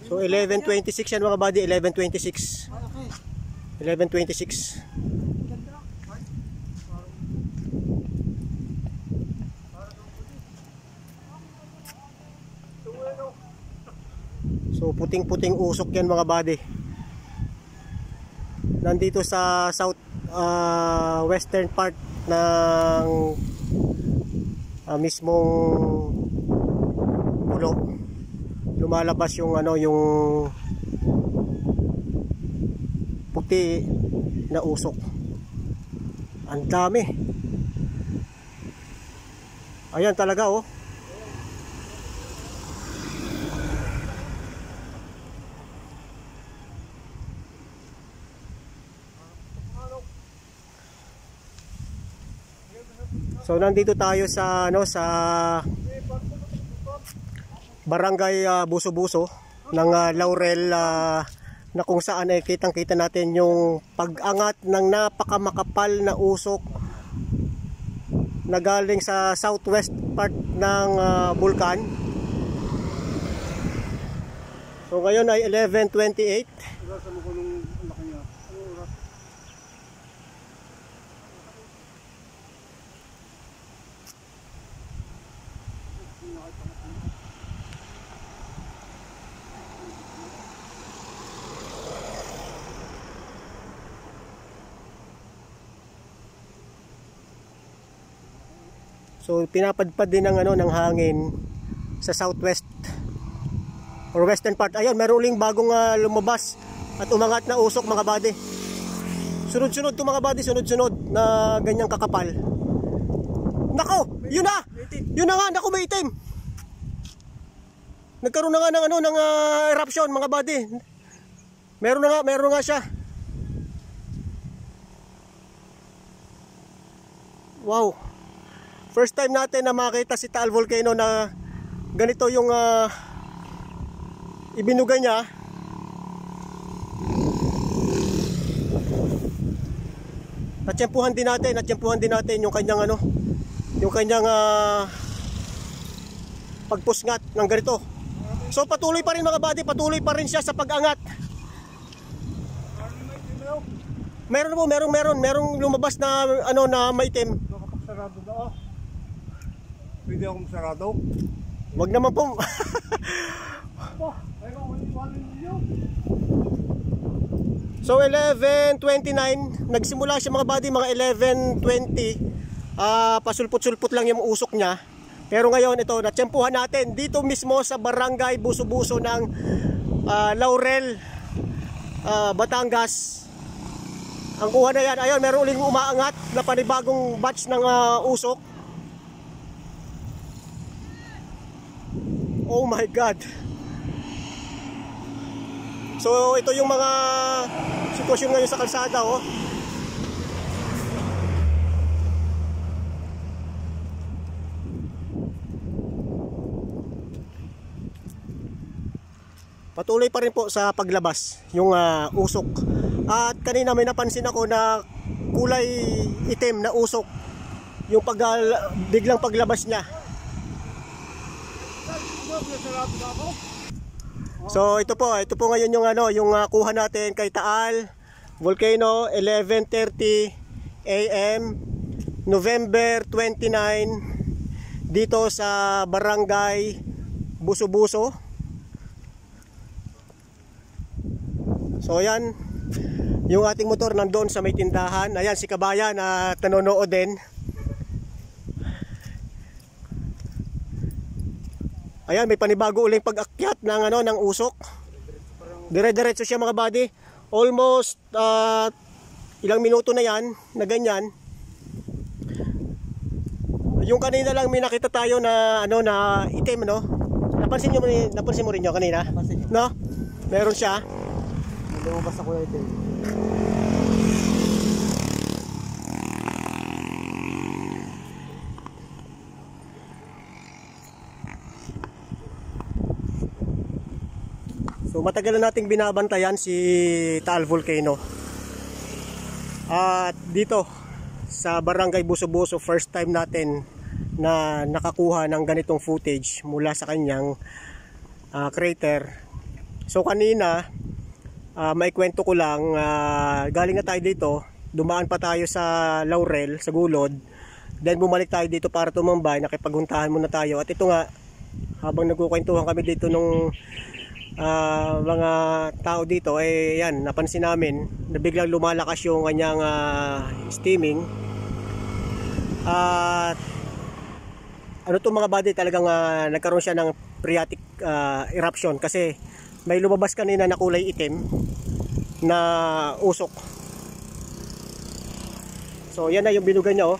So 11:26 yan mga buddy, 11:26. 11:26. So puting-puting usok yan mga buddy. Nandito sa south western part ng mismong pulo. Lumalabas yung yung puti na usok. Ang dami. Ayan talaga oh. So nandito tayo sa sa Barangay Buso-Buso ng Laurel na kung saan ay kitang-kita natin yung pag-angat ng napakamakapal na usok na galing sa southwest part ng bulkan. So ngayon ay 11:28. So pinapadpad din ng ng hangin sa southwest or western part. Ayun, meron uling bagong lumabas at umangat na usok mga buddy. Sunod-sunod 'to mga buddy, sunod-sunod na ganyang kakapal. Nako, yun na. Yun na nga, nako may itim. Nagkaroon na nga ng ng eruption mga buddy. Meron nga siya. Wow. First time natin na makita si Taal Volcano na ganito yung ibinugay niya. Natsyempuhan din natin yung kanyang yung kanyang pagpusngat ng ganito. So patuloy pa rin mga buddy, patuloy pa rin siya sa pag-angat. Merong lumabas na na maitim. Nakapagsalado na ah. Pwede akong sarado? Wag naman po. So 11:29 nagsimula siya mga buddy, mga 11:20 pasulpot-sulpot lang yung usok niya. Pero ngayon ito, natsyempuhan natin dito mismo sa Barangay Buso-Buso ng Laurel, Batangas. Ang kuha na yan, ayun, meron uling umaangat na panibagong batch ng usok. Oh my God. So ito yung mga sitwasyon ngayon sa kalsada oh. Patuloy pa rin po sa paglabas yung usok. At kanina may napansin ako na kulay itim na usok yung biglang paglabas niya. So ito po ngayon yung yung kuha natin kay Taal Volcano, 11:30 AM November 29 dito sa Barangay Buso-Buso. So ayan, yung ating motor nandoon sa may tindahan. Ayan si Kabayan na nanonood din. Ayan, may panibago uling pag-akyat ng ng usok. Dire-diretso siya mga buddy. Almost ilang minuto na yan na ganyan. Yung kanina lang may nakita tayo na na itim Napansin mo rin 'yo kanina? No? Meron siya. Lumabas ako itim. So matagal na nating binabantayan si Taal Volcano. At dito sa Barangay Buso-Buso, first time natin na nakakuha ng ganitong footage mula sa kanyang crater. So kanina, maikwento ko lang, galing na tayo dito, dumaan pa tayo sa Laurel, sa Gulod, then bumalik tayo dito para tumambay, nakipaghuntahan muna tayo. At ito nga, habang nagkukwentuhan kami dito nung mga tao dito, yan, napansin namin na biglang lumalakas yung kanyang steaming. At ano to mga buddy, talagang nagkaroon siya ng phreatic eruption kasi may lumabas kanina na kulay itim na usok. So yan na yung binugan niya, oh.